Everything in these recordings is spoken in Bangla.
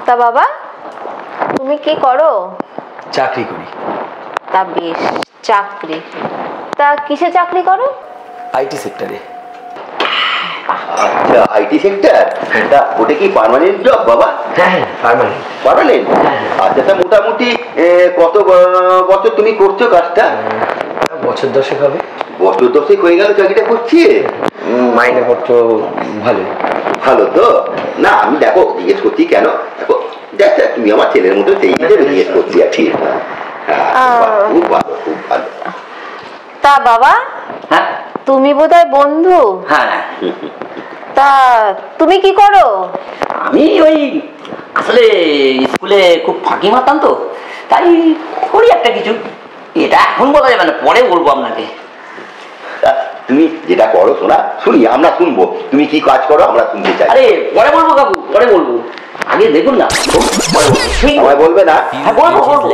তা বাবা তুমি কি করো? চাকরি করি। তা বেশ, চাকরি তা কিসে চাকরি করো? আইটি সেক্টরে। আচ্ছা, আইটি সেক্টর। তা ওটা কি পার্মানেন্ট জব বাবা? হ্যাঁ, পার্মানেন্ট। পার্মানেন্ট? আচ্ছা, তা মোটামুটি কত বছর তুমি করছো কাজটা? বছর 10 হবে। বছর 10 হয়ে গেল চাকরিটা করছি। মাইনে পত্র ভালো। ভালো তো? না আমি দেখো জিজ্ঞেস করছি কেন, দেখো দেখ তুমি আমার ছেলের মতো সেই হিসেবে জিজ্ঞেস করছি আর কি। খুব ভালো, খুব ভালো। তা বাবা তুমি বোধহয় বন্ধু। হ্যাঁ। তা তুমি কি করো? আমি ওই আসলে স্কুলে খুব ফাঁকি মারতাম তো, তাই করি একটা কিছু। এটা এখন বলা যাবে না, পরে বলবো আপনাকে। তুমি যেটা করো শোনা শুনি, আমরা শুনবো। তুমি কি কাজ করো আমরা শুনতে চাই। আরে পরে বলবো কাকু, পরে বলবো, আগে দেখুন না। আমায় বলবে না? হ্যাঁ বলবো বলবো।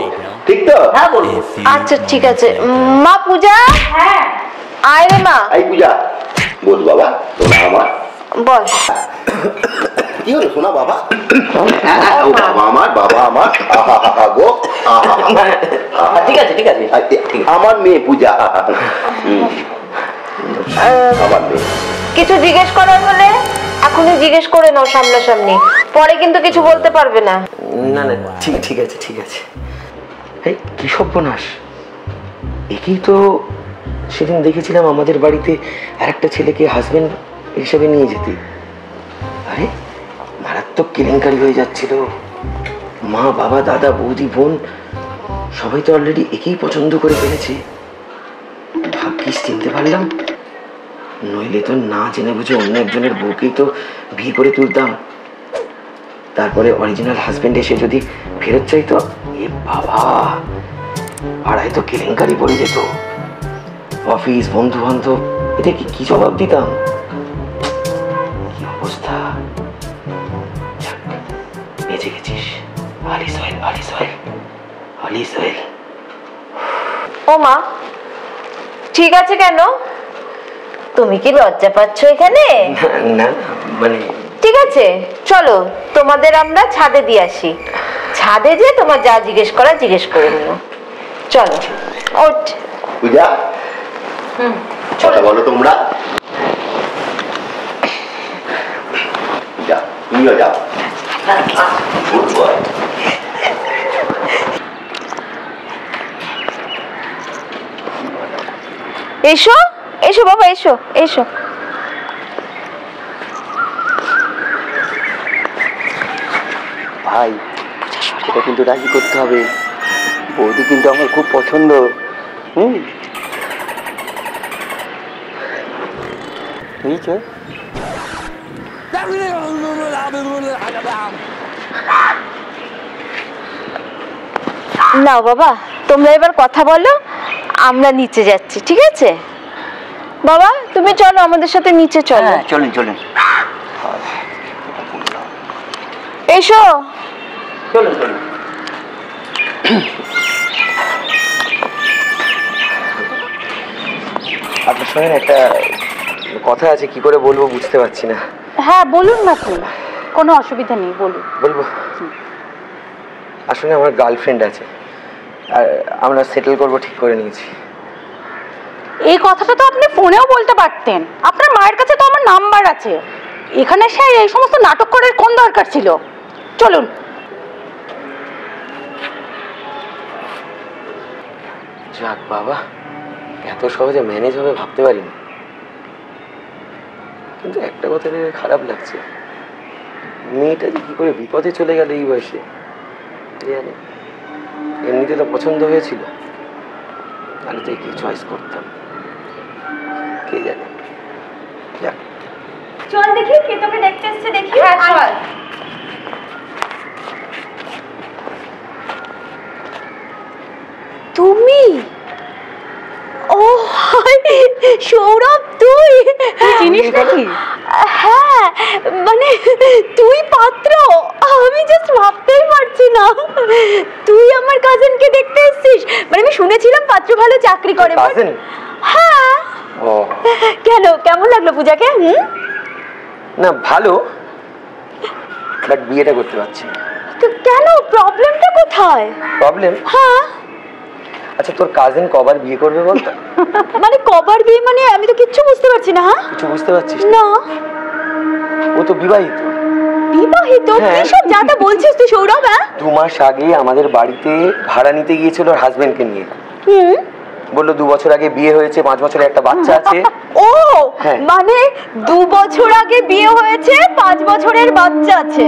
ঠিক তো? হ্যাঁ বলবো। আচ্ছা ঠিক আছে। মা পূজা। হ্যাঁ আয় রে মা। এই পূজা বল বাবা, শোনা আমার। বল কি হলো শোনা বাবা? ও বাবা আমার, বাবা আমার। গো ঠিক আছে ঠিক আছে। আমার মেয়ে পূজা। আমার মেয়ে। কিছু জিজ্ঞেস করার হলে এখনই জিজ্ঞেস করে নাও সামনাসামনি, পরে কিন্তু কিছু বলতে পারবে না। না না, ঠিক আছে ঠিক আছে। এই কি সর্বনাশ! একেই তো সেদিন দেখেছিলাম আমাদের বাড়িতে আরেকটা ছেলেকে হাজবেন্ড হিসেবে নিয়ে যেতে। আরে মারাত্মক কেলেঙ্কারি হয়ে যাচ্ছিল। মা বাবা দাদা বৌদি বোন সবাই তো অলরেডি একেই পছন্দ করে ফেলেছে। ভাগ্যিস চিনতে পারলাম, নইলে তো না জেনে বুঝে অন্য একজনের বউকেই তো বিয়ে করে তুলতাম। তারপরে অরিজিনাল হাজবেন্ড এসে যদি ফেরত চাইতো, এ বাবা পাড়ায় তো কেলেঙ্কারি পড়ে যেত। অফিস বন্ধু বান্ধব এদেরকে কি জবাব দিতাম? কি অবস্থা! বেঁচে গেছিস। আলি সোহেল, আলি সোহেল, আলি সোহেল। ও মা ঠিক আছে, কেন তুমি কি লজ্জা পাচ্ছ এখানে? না মানে ঠিক আছে চলো তোমাদের আমরা ছাদে দিয়ে আসি, ছাদে যে তোমার যা জিজ্ঞেস করা জিজ্ঞেস করে নিও। চলো ওঠ। পূজা কথা বলো তোমরা। যাও তুমিও যাও। এসো এসো বাবা, এসো এসো। ভাই এটা কিন্তু রাজি করতে হবে, বৌদি কিন্তু আমার খুব পছন্দ। বুঝছো? নাও বাবা তোমরা এবার কথা বলো, আমরা নিচে যাচ্ছি। ঠিক আছে বাবা তুমি চলো আমাদের সাথে নিচে চলো। চলুন চলুন এসো। চলুন চলুন। আপনার সঙ্গে একটা কথা আছে, কি করে বলবো বুঝতে পারছি না। হ্যাঁ বলুন না, তো কোনো অসুবিধা নেই, বলুন। বলবো আসলে আমার গার্লফ্রেন্ড আছে, আর আমরা সেটেল করবো ঠিক করে নিয়েছি। এই কথাটা তো আপনি ফোনেও বলতে পারতেন, আপনার মায়ের কাছে তো আমার নাম্বার আছে। এখানে সে এই সমস্ত নাটক করার কোন দরকার ছিল? চলুন। যাক বাবা, এত সহজে ম্যানেজ হবে ভাবতে পারিনি। কিন্তু একটা কথা ভেবে খারাপ লাগছে, মেয়েটা যে কি করে বিপদে চলে গেল এই বয়সে। জানি এমনিতে তো পছন্দ হয়েছিল, তাহলে তো কি চয়েস করতাম কে জানে। যাক চল দেখি কে তোকে দেখতে এসেছে, দেখি। তুমি? ও সৌরভ তুই চিনিস নাকি? হ্যাঁ মানে তুই পাত্র, আমি জাস্ট ভাবতেই পারছি না তুই আমার কাজিনকে দেখতে এসেছিস। মানে আমি শুনেছিলাম পাত্র ভালো চাকরি করে। হ্যাঁ কেন, কেমন লাগলো পূজাকে? না ভালো, বাট বিয়েটা করতে পারছি। তো প্রবলেমটা কোথায়? প্রবলেম? হ্যাঁ। আচ্ছা তোর কাজিন কবার বিয়ে করবে বলতো? মানে কবার বিয়ে মানে আমি তো কিচ্ছু বুঝতে পারছি না। হ্যাঁ কিছু বুঝতে পারছিস না? ও তো বিবাহিত। বিবাহিত? হ্যাঁ। কি সব যাতা বলছিস তুই সৌরভ? 2 মাস আগে আমাদের বাড়িতে ভাড়া নিতে গিয়েছিল ওর হাজবেন্ডকে নিয়ে। বললো 2 বছর আগে বিয়ে হয়েছে, 5 বছরের একটা বাচ্চা আছে। ও হ্যাঁ। মানে 2 বছর আগে বিয়ে হয়েছে, 5 বছরের বাচ্চা আছে।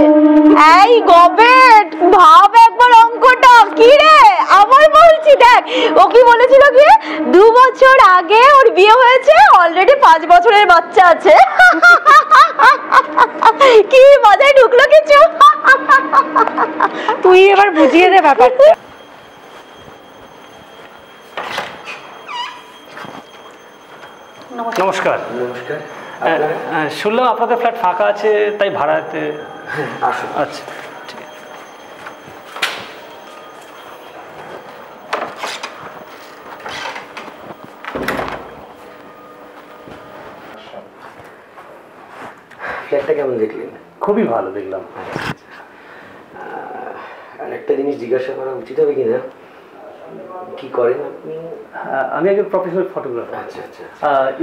এই গবেট ভাব একবার অঙ্কটা। কি রে আমার বলছি দেখ, ও কি বলেছিল কি 2 বছর আগে ওর বিয়ে হয়েছে, অলরেডি 5 বছরের বাচ্চা আছে। কি মাথায় ঢুকলো কিছু? তুই এবার বুঝিয়ে দে ব্যাপারটা। নমস্কার। নমস্কার। শুনলাম আপনাদের ফ্ল্যাট ফাঁকা আছে, তাই ভাড়াতে। আসুন। আচ্ছা ঠিক আছে। ফ্ল্যাটটা কেমন দেখলেন? খুবই ভালো দেখলাম। আর একটা জিনিস জিজ্ঞাসা করা উচিত হবে কিনা, কি করেন আপনি? আমি একজন প্রফেশনাল ফটোগ্রাফার। আচ্ছা আচ্ছা।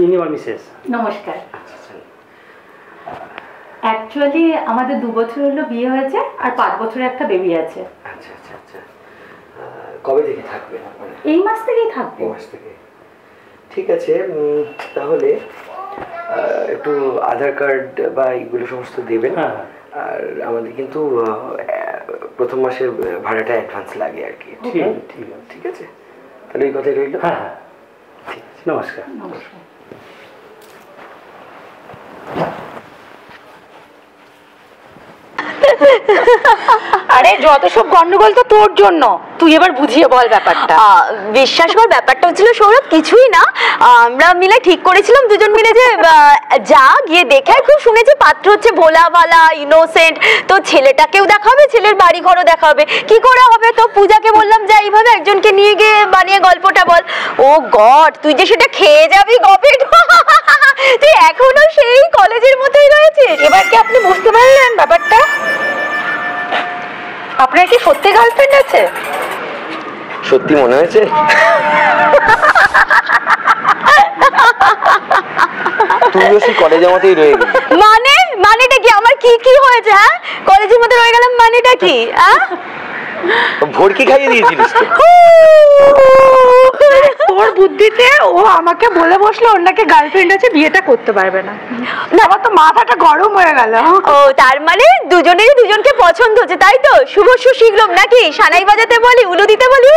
ইনি আমার মিসেস। নমস্কার। আচ্ছা আচ্ছা। অ্যাকচুয়ালি আমাদের 2 বছর হলো বিয়ে হয়েছে আর 5 বছরের একটা বেবি আছে। আচ্ছা আচ্ছা আচ্ছা। কবে থেকে থাকবেন আপনারা? এই মাস থেকেই থাকবো। এই মাস থেকে। ঠিক আছে, তাহলে একটু আধার কার্ড বা এইগুলো সমস্ত দেবেন। হ্যাঁ। আর আমাদের কিন্তু প্রথম মাসের ভাড়াটা অ্যাডভান্স লাগে আর কি। ঠিক আছে ঠিক আছে, তাহলে এই কথাই রইল। হ্যাঁ হ্যাঁ ঠিক আছে। নমস্কার। নমস্কার। আরে যত সব গন্ডগোল তো তোর জন্য, তুই এবার বুঝিয়ে বল ব্যাপারটা। বিশ্বাস কর ব্যাপারটা হচ্ছিল সৌরভ কিছুই না, আমরা মিলে ঠিক করেছিলাম দুজন মিলে যে যা গিয়ে দেখে। খুব শুনেছি পাত্র হচ্ছে ভোলা ভালা ইনোসেন্ট, তো ছেলেটাকেও দেখাবে, ছেলের বাড়ি ঘরও দেখাবে। কি করে হবে? তো পূজাকে বললাম যে এইভাবে একজনকে নিয়ে গিয়ে বানিয়ে গল্পটা বল। ও গড, তুই যে সেটা খেয়ে যাবি গবেট। তুই এখনো সেই কলেজের মতোই রয়েছিস। এবার কি আপনি বুঝতে পারলেন ব্যাপারটা? আপনার কি সত্যি গার্লফ্রেন্ড আছে? সত্যি মনে হয়েছে? তুইও সেই কলেজের মতোই রয়ে গেলি। মানেটা কি? আমার কি কি হয়েছে? হ্যাঁ, কলেজের মধ্যে রয়ে গেলাম মানেটা কি? ভর্তি খাইয়ে দিয়েছিলিস তো। তোর বুদ্ধিতে ও আমাকে বলে বসলো ওর নাকি গার্লফ্রেন্ড আছে, বিয়েটা করতে পারবে না। আমার তো মাথাটা গরম হয়ে গেল। ও তার মানে দুজনেরই দুজনকে পছন্দ হচ্ছে, তাই তো? শুভ সুশীঘ্রম নাকি? সানাই বাজাতে বলি, উলু দিতে বলি।